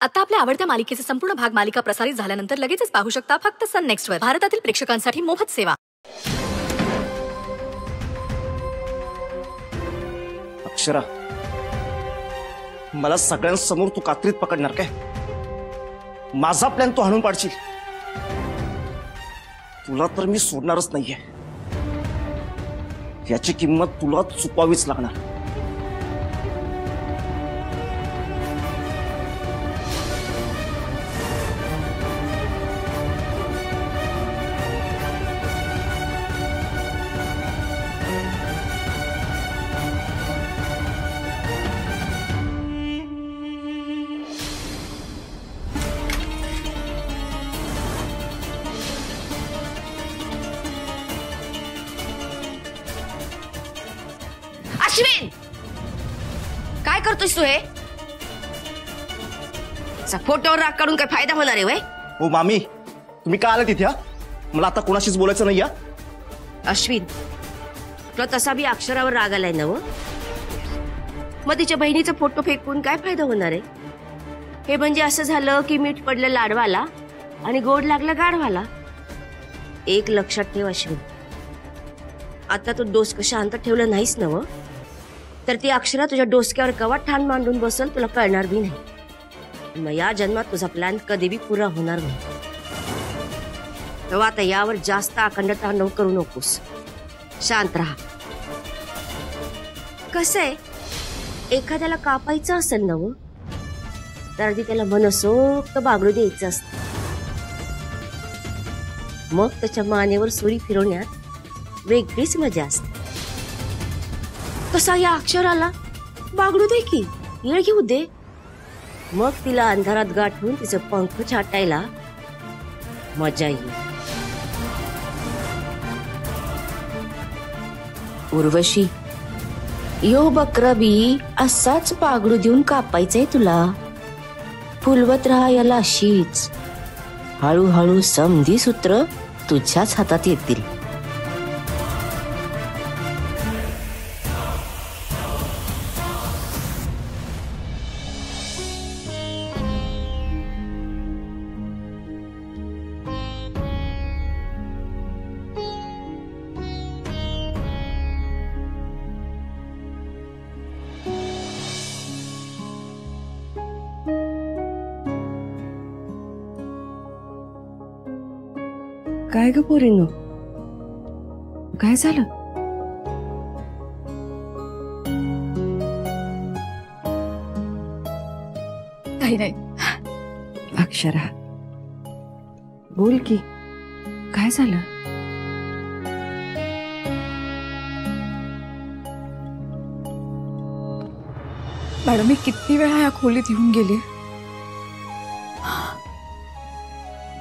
आता आपल्या आवडत्या मालिकेचे संपूर्ण भाग मालिका प्रसारित झाल्यानंतर लगेचच पाहू शकता फक्त सन नेक्स्ट वर. भारतातील प्रेक्षकांसाठी मोफत सेवा. अक्षरा, मला सगळ्यांसमोर तू कात्रीत पकडणार काय? माझा प्लॅन तू हाणून पाडशील. तुला तर मी सोडणारच नाहीये. याची किंमत तुला चुकवावीच लागणार. अश्विन, काय करतोस तू? हे फोटोवर राग काढून काय फायदा होणार आहे वय? हो मामी, तुम्ही का आला तिथे? मला आता कोणाशीच बोलायचं नाही. अश्विन, तुला तसा बी अक्षरावर राग आलाय ना? मग तिच्या बहिणीचा फोटो फेकून काय फायदा होणार आहे? हे म्हणजे असं झालं की मीठ पडलं लाडवाला आणि गोड लागलं गाढवाला. एक लक्षात ठेव अश्विन, आता तू डोसकं शांत ठेवलं नाहीस ना तर ती अक्षरा तुझ्या डोसक्यावर कवा ठाण मांडून बसल तुला कळणार बी नाही. मग या जन्मात तुझा प्लॅन कधी बी पुरा होणार नाही. तेव्हा आता यावर जास्त अखंड तांडव करू नकोस. शांत राहा. कसं आहे, एखाद्याला कापायचं असेल ना तर आधी त्याला मनसोक्त बागडू द्यायचं असतं. मग त्याच्या मानेवर सुरी फिरवण्यात वेगळीच मजा असते. तसा या अक्षराला बागडू दे की, येळ घेऊ दे. मग तिला अंधारात गाठून तिचं पंख छाटायला मजा येईल. उर्वशी, यो बकरा बी असाच बागडू देऊन कापायचंय तुला. फुलवत राहा याला अशीच. हळूहळू समधी सूत्र तुझ्याच हातात येतील. काय ग पोरीनो, काय झालं? काही नाही. अक्षरा, बोल की, काय झालं? मॅडम, मी किती वेळा या खोलीत येऊन गेले.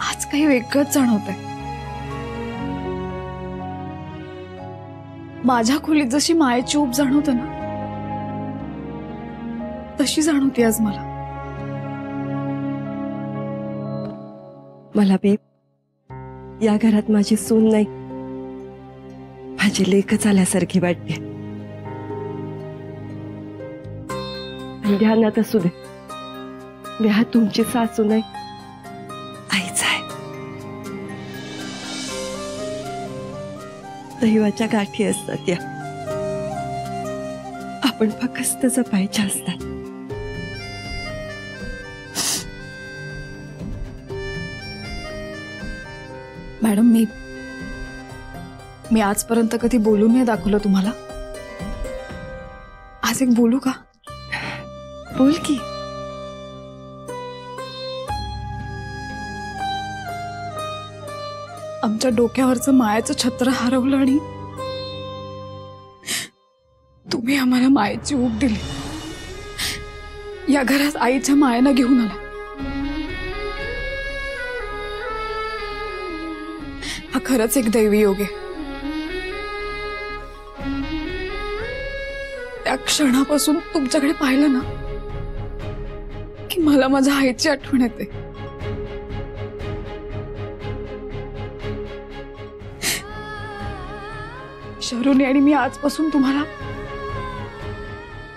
आज काही वेगळंच जाणवतंय. माझ्या खोलीत जशी मायेची ऊब जाणवते ना तशी जाणवते आज मला. मला बेब, या घरात माझी सून नाही, माझी लेकच आल्यासारखी वाटते. आणि ध्यानात असू दे, मी हा तुमची सासू नाही, आईच आहे. दैवाच्या गाठी असतात या, आपण फक्त जपायच्या असतात. मॅडम, मी आजपर्यंत कधी बोलून नाही दाखवलं तुम्हाला. आज एक बोलू का? बोल की. आमच्या डोक्यावरचं मायाचं छत्र हरवलं आणि तुम्ही आम्हाला मायेची ऊब दिली. या घरात आईच्या मायेनं घेऊन आला. हा खरंच एक दैवी योग आहे. त्या क्षणापासून तुमच्याकडे पाहिलं ना की मला माझ्या आईची आठवण येते. शरुनी आणि मी आजपासून तुम्हाला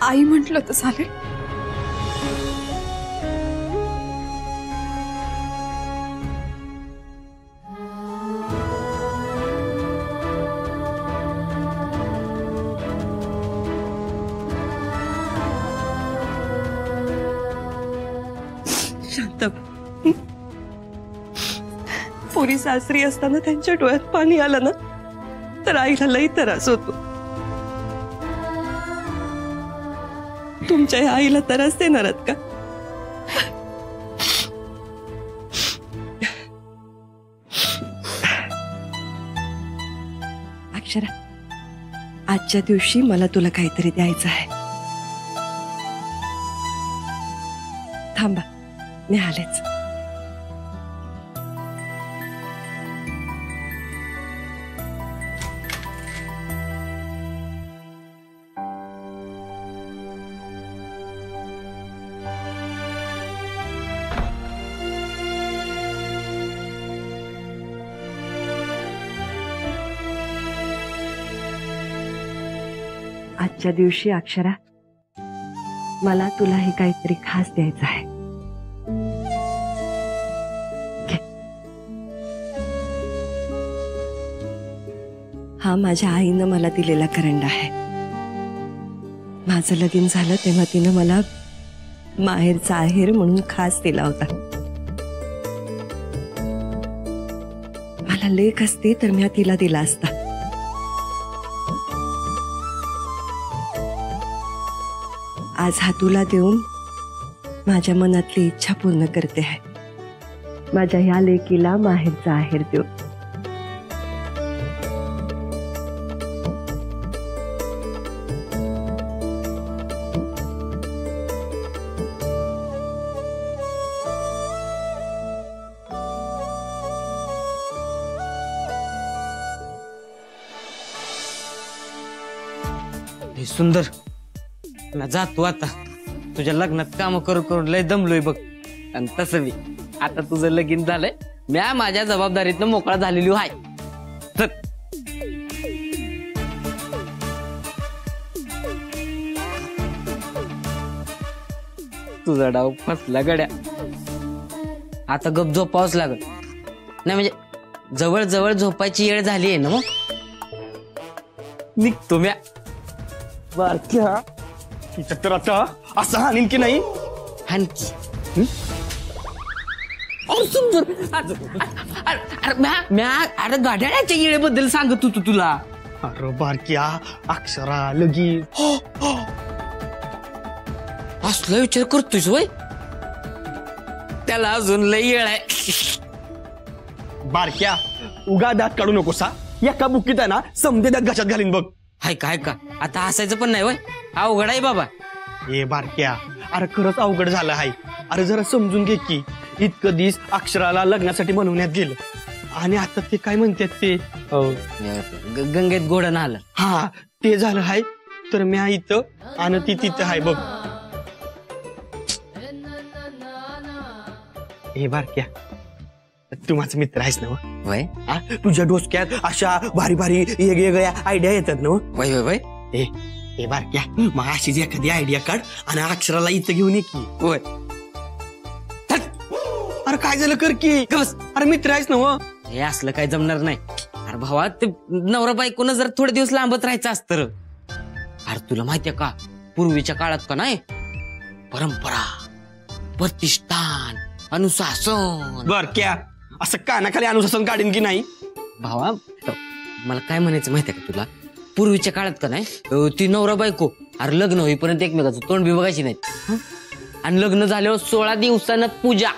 आई म्हटलं तर चालेल? शांत पुरी सासरी असताना त्यांच्या डोळ्यात पाणी आलं ना तर आईला लई त्रास होतो. तुमच्या आईला त्रास देणार आहात का? अक्षरा, आजच्या दिवशी मला तुला काहीतरी द्यायचं आहे. थांबा, मी आलेच. आजच्या दिवशी अक्षरा, मला तुला हे काहीतरी खास द्यायचं आहे. घे. हा माझ्या आईनं मला दिलेला करंडा आहे. माझं लगीन झालं तेव्हा तिनं मला माहेरचा आहेर म्हणून खास दिला होता. मला लेक असते तर मी तिला दिला असता. आज हा तुला देऊन माझ्या मनातली इच्छा पूर्ण करते आहे. माझ्या ह्या लेकीला माहेरचा आहेर देऊ. सुंदर, मी जातो आता. तुझ्या लग्नात काम करून करून लय दमलोय बघ. आणि तसं मी आता तुझं लगीन झालंय, म्या माझ्या जबाबदारीतनं मोकळा झालेली आहे. चल. तुझा डाव फसला गड्या. आता गप झोपावंच लागल. नाही म्हणजे जवळ जवळ झोपायची वेळ झाली आहे ना. मग निघतो म्या. बारक्या, तिच्या तर आता असं हानीन की नाही? आणखी सुंदर, अरे गाड्याच्या येळेबद्दल सांगत होतो तुला. अरे बारक्या, अक्षरा लगीन. असला विचार करतोयस वय? त्याला अजून लय येळ आहे. बारक्या, उगा दात काढू नकोसा. एका बुकीत आहे ना समजे दात घशात घालीन बघ. हाय का आता हसायचं पण नाही वय? अवघड आहे बाबा. ए बारक्या, अरे खरंच अवघड झालं आहे. अरे जरा समजून घे की इतकं दिस अक्षराला लग्नासाठी बनवण्यात गेलं आणि आता ते काय म्हणतात ते गंगेत घोडं नाहलं. हा, ते झालं आहे. तर म्या इथं आणि ती तिथं आहे बघ. हे बारक्या, तू माझा मित्र आहेस ना वय? तुझ्या डोसक्यात अशा भारी भारी वेगवेगळ्या आयडिया येतात ना. वय वय. ए बारक्या, मग अशीच एखादी आयडिया काढ आणि अक्षराला इथं घेऊन ये की. वय. अरे काय झालं, कर की. अरे मित्र आहेस ना. हे असलं काय जमणार नाही. अरे भावा, ते नवरा बायकोनं जर थोडे दिवस लांबत राहायचं असतं. अरे तुला माहितीये का, पूर्वीच्या काळात का नाही परंपरा, प्रतिष्ठान, अनुशासन. बारक्या, असं कानाखाली अनुशासन काढीन की नाही? भावा, मला काय म्हणायचं माहितीये का तुला, पूर्वीच्या काळात का नाही ती नवरा बायको अरे लग्न होईपर्यंत एकमेकाचं तोंड बी बघायची नाहीत. आणि लग्न झाल्यावर 16 दिवसानं पूजा.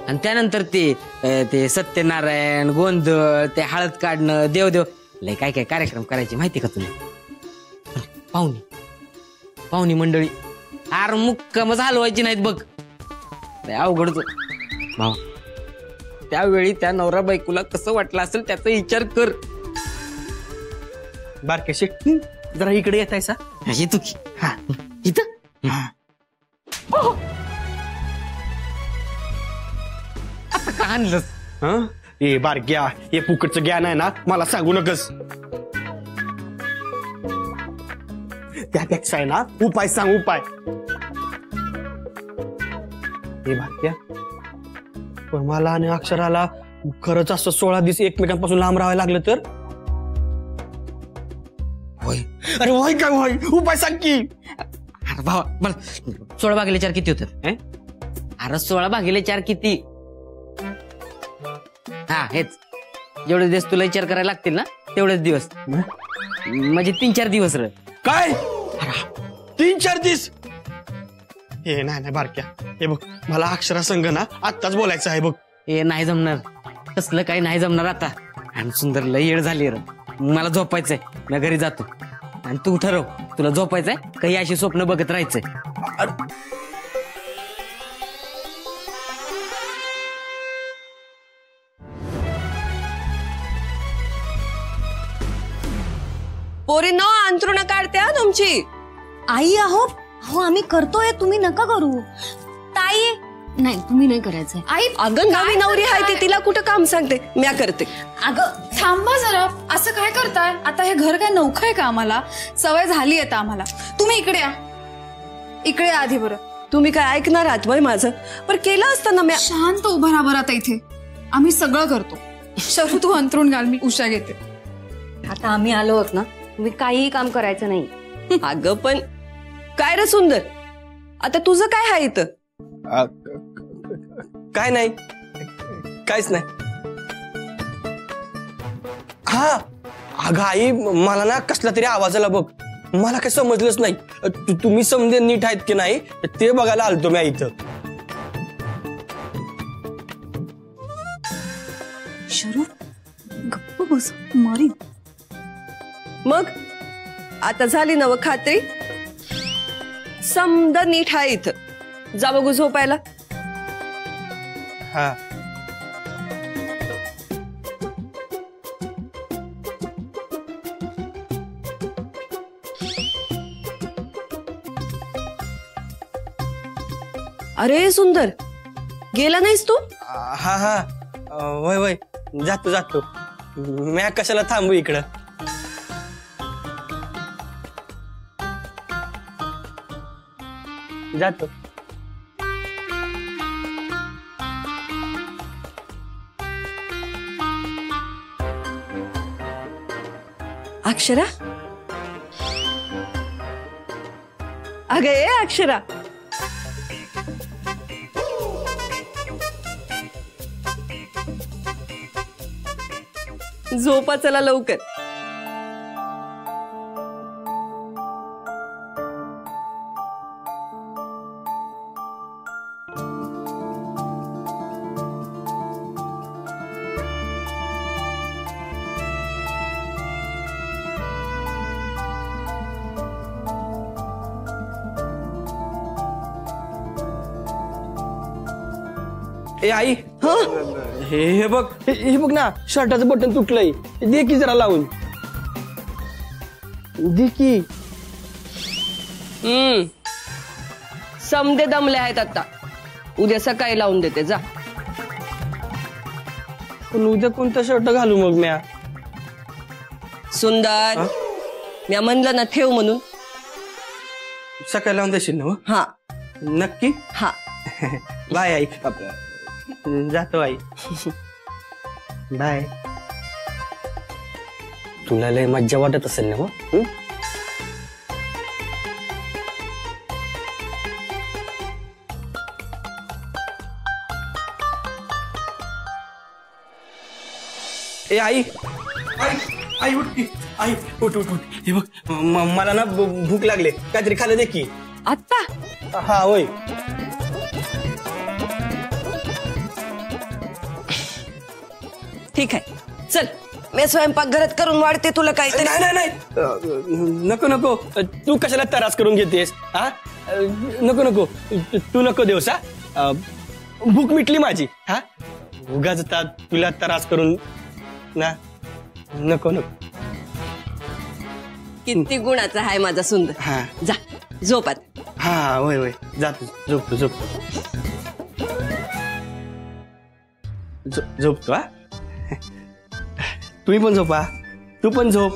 आणि त्यानंतर ते सत्यनारायण, गोंधळ, ते हळद काढणं, देवदेव, लय काय काय कार्यक्रम करायचे माहिती का तुला. पाहुणी मंडळी अरे मुक्कामच हलवायची नाहीत बघ. अवघडच भावा. त्यावेळी त्या नवरा बायकोला कसं वाटलं असेल त्याचा विचार कर. बारक्या शेट, जरा इकडे येत आहे सा. येतो की. हा, इथं आता का आणलंस? ए बारक्या, हे फुकटचं ज्ञान आहे ना मला सांगू नकस. त्यापेक्षा आहे ना उपाय सांग, उपाय. हे बारक्या, पण मला आणि अक्षराला खरंच असं 16 दिवस एकमेकांपासून लांब राहावं लागलं तर? होय. अरे होय काय होय, उपाय सांग की. अरे भावा, मला 16 भागिले 4 किती होतात? अरे 16 भागिले 4 किती? हा हेच, जेवढे दिवस तुला विचार करायला लागतील ना तेवढेच दिवस, म्हणजे 3-4 दिवस र. काय 3-4 दिवस? हे नाही बारक्या, हे बघ मला अक्षरा संघ ना आत्ताच बोलायचं आहे बघ. हे नाही जमणार, तसलं काही नाही जमणार आता. आणि सुंदर लय येड झाली र, मला झोपायचंय, मी घरी जातो. आणि तू ठरव, तुला झोपायचंय काही अशी स्वप्न बघत राहायचंय. पोरींनो अंथरुण काढते हा तुमची. आई अहो आम्ही करतोय, तुम्ही नका करू. ताई नाही, तुम्ही नाही करायचंय. आई अगं नवी नवरी आहे ती, तिला कुठं काम सांगते, म्या करते. अगं थांबा जरा, असं काय करताय? आता हे घर काय नौखं आहे का? आम्हाला सवय झाली आता आम्हाला. तुम्ही इकडे या, इकडे या आधी बरं. तुम्ही काय ऐकणार आहात वय माझं? पण केलं असतं ना म्या. शांत उभं राहा बरं आता इथे, आम्ही सगळं करतो. शरू तू अंथरूण घाल, मी उषा घेते. आता आम्ही आलो आहोत ना, तुम्ही काहीही काम करायचं नाही. अगं पण काय रे सुंदर, आता तुझं काय आहे इथं? काय नाही, काहीच नाही. हा अगं आई, मला ना कसला तरी आवाज आला बघ, मला काही समजलंच नाही. तुम्ही समजे नीट आहेत की नाही ते बघायला आलतो मी इथं. शरू गप्प बस, मारी. मग आता झाली नव खात्री? समद नीट आहे इथं, जा बघू झोपायला. हा अरे सुंदर, गेला नाहीस तू? हा हा वय वय, जातो. मी कशाला थांबू इकडं. जातो. अक्षरा, अगं ए अक्षरा, झोपा चला लवकर. ए आई, हे बघ, हे बघ ना, शर्टाचं बटन तुटलंय, दे की जरा लावून. दे की. समदे दमले आहेत आता, उद्या सकाळी लावून देते जा. पण उद्या कोणता शर्ट घालू मग म्या? सुंदर, म्या म्हणलं ना ठेव म्हणून. सकाळी लावून देशील ना? हा नक्की. हा. बाय आई, जातो आई. बाय. तुला लय मज्जा वाटत असेल ना? ए आई, आई उठ की, आई उठ. हे बघ, मला ना भूक लागले, काहीतरी खायला दे की. आत्ता? हा होय. ठीक आहे, चल मी स्वयंपाक घरात करून वाढते तुला काहीतरी. नाही नको, तू कशाला त्रास करून घेतेस? हा नको, तू नको देऊस. हा भूक मिटली माझी. हा उगाच तुला त्रास करून ना, नको. किती गुणाचा आहे माझा सुंदर. हा जा झोपात. हा होय, जातो, झोपतो. झोपतो. हा तुम्ही पण झोपा, तू पण झोप.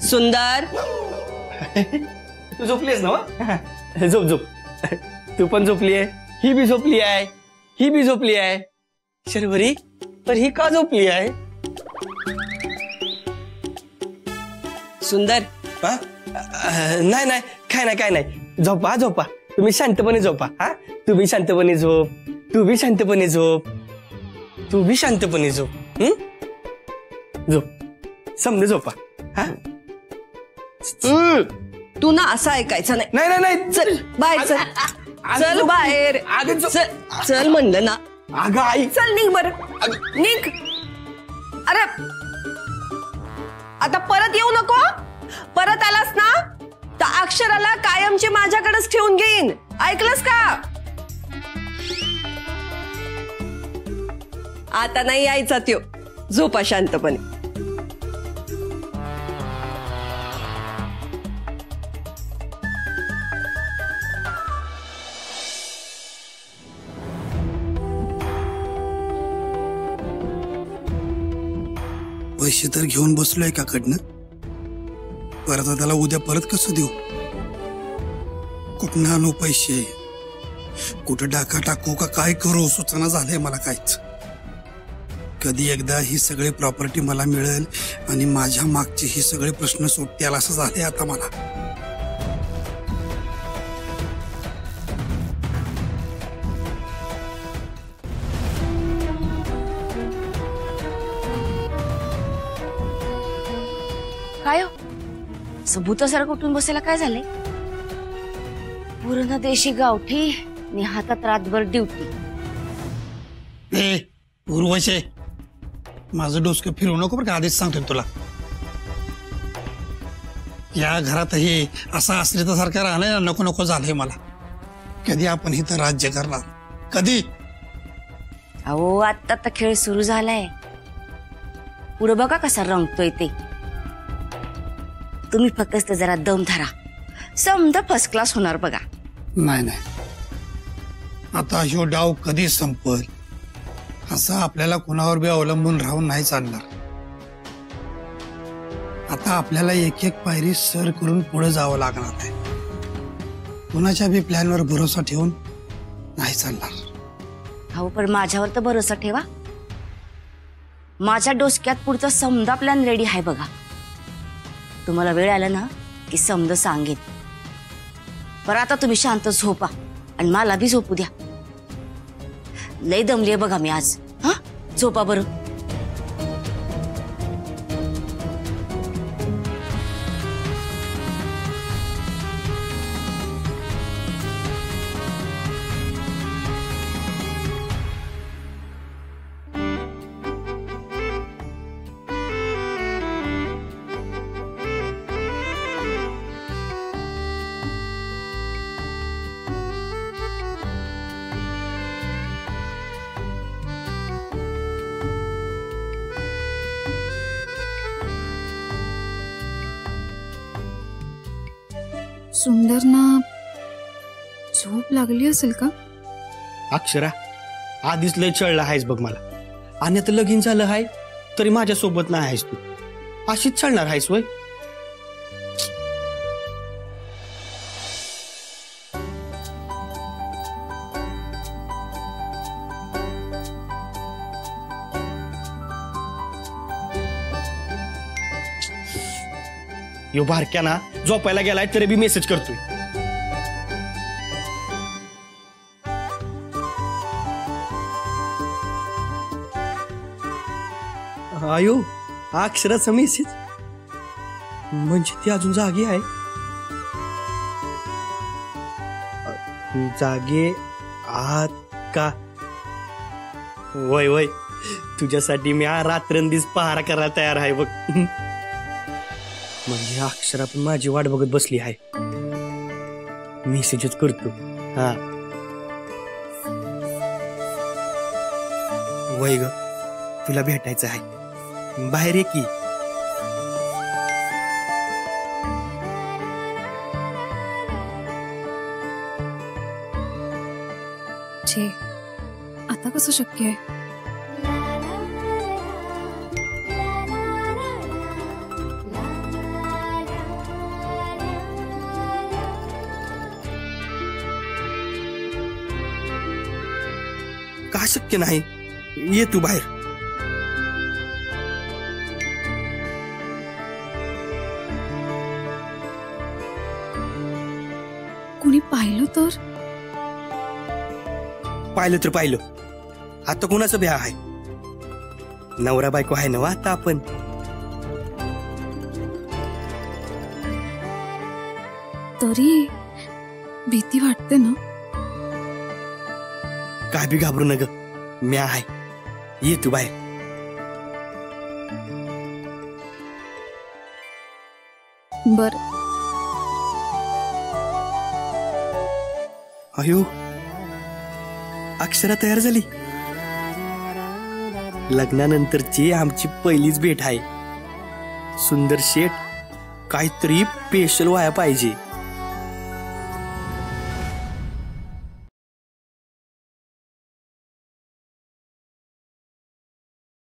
सुंदर, तू झोपलीस ना? झोप झोप. तू पण झोपली आहे, ही बी झोपली आहे, ही बी झोपली आहे. शर्वरी, तर ही का झोपली आहे? सुंदर, नाही नाही, काय नाही. झोपा झोपा, तुम्ही शांतपणे झोपा. हा, तू बी शांतपणे झोप, तू बी शांतपणे झोप, तू बी शांतपणे झोप. झोप, समजे झोपा. हा, तू ना असं ऐकायचं नाही. नाही नाही, चल बाहेर, चल चल बाहेर. चल म्हणलं ना. अगं आई, चल निघ बर, निघ. अरे आता परत येऊ नको. परत आलास ना तर अक्षराला कायमची माझ्याकडेच ठेवून घेईन. ऐकलंस का? आता नाही यायचा त्यो. झोपा शांतपणे. पैसे तर घेऊन बसलोय काकडनं. परत त्याला उद्या परत कसं देऊ? कुठं आणू पैसे? कुठं डाका टाकू का काय करू सुचना झालंय मला काहीच. कधी एकदा ही सगळी प्रॉपर्टी मला मिळेल आणि माझ्या मागचे ही सगळे प्रश्न सुटतील असं झालंय आता मला. काय सबूतासारखं उठून बसायला काय झालंय? पूर्ण देशी गावठी आणि हातात रातभर ड्युटी. उर्वशे, माझं डोसकं फिरवू नको बरं का, आधीच सांगतोय तुला. या घरात हे असं आश्रितासारखं राहणं ना नको नको झालंय मला. कधी आपण इथं राज्य करणार? कधी? अहो आता तर खेळ सुरू झालाय. पुढे बघा कसा रंगतोय ते. तुम्ही फक्त जरा दम धरा, समजा फर्स्ट क्लास होणार बघा. नाही नाही, आता ह्यो डाव कधी संपल असं आपल्याला कुणावर बी अवलंबून राहून नाही चालणार. आता आपल्याला एक एक पायरी सर करून पुढे जावं लागणार आहे. कुणाच्या बी प्लॅनवर भरोसा ठेवून नाही चालणार. अहो पण माझ्यावर तर भरोसा ठेवा. माझ्या डोसक्यात पुढचा समजा प्लॅन रेडी आहे बघा. तुम्हाला वेळ आला ना की समजा सांगेन. पर आता तुम्ही शांत झोपा आणि मला बी झोपू द्या. लय दमलीये बघा मी आज. हा, झोपा बरं. सुंदरना झोप लागली असेल का? अक्षरा, आधीच लय चढला आहेस बघ मला. आणि आता लगीन झालं आहे तरी माझ्या सोबत नाही आहेस तू. अशीच चढणार आहेस वय? यो बारक्या ना झोपायला गेलाय तरी बी मेसेज करतोय. आयो, हा अक्षराचा मेसेज म्हणजे ती अजून जागी आहे. जागे आहात का? वय वय, तुझ्यासाठी मी रात्रंदिवस पहारा करायला तयार आहे बघ. म्हणजे अक्षरा पण माझी वाट बघत बसली आहे. मेसेजच करतो. हा वय ग, तुला भेटायचं आहे. बाहेर ये की. छे, आता कसं शक्य आहे? का शक्य नाही? ये तू बाहेर. कुणी पाहिलं तर? पाहिलं आता कोणाचं ब्याह आहे? नवरा बायको आहे ना आता आपण. तरी भीती वाटते ना. काय बी घाबरू नग, मी आहे. ये तू बाहेर. बर. अयो, अक्षरा तयार झाली. लग्नानंतरची आमची पहिलीच भेट आहे. सुंदर शेठ, काहीतरी स्पेशल व्हाया पाहिजे.